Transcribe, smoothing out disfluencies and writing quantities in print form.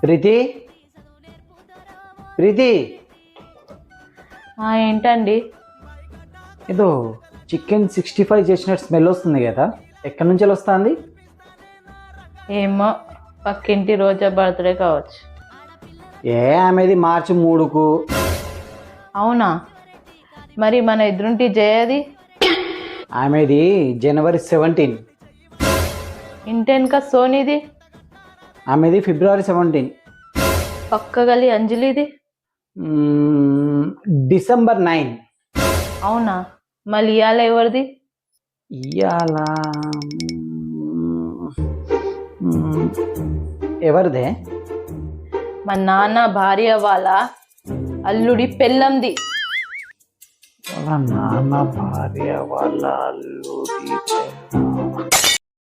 ప్రీతి ప్రీతి ఏంటండి? ఏదో చికెన్ 65 చేసినట్టు స్మెల్ వస్తుంది కదా, ఎక్కడి నుంచి వస్తుంది? ఏమో, పక్కింటి రోజా బర్త్డే కావచ్చు. ఆమెది మార్చి 3కు. అవునా? మరి మన ఎదురుంటి జయది? ఆమెది జనవరి 17. ఇంటెనక సోనీది? ఆమెది ఫిబ్రవరి 17. పక్క గలి అంజలిది? డిసెంబర్ 9. అవునా? మళ్ళీ ఇవాళ ఎవరిది? ఇవాళ ఎవరిదే? మా నాన్న భార్య వాళ్ళ అల్లుడి పెళ్ళంది. వాళ్ళ నాన్న భార్య వాళ్ళ అల్లుడి పెళ్ళాం.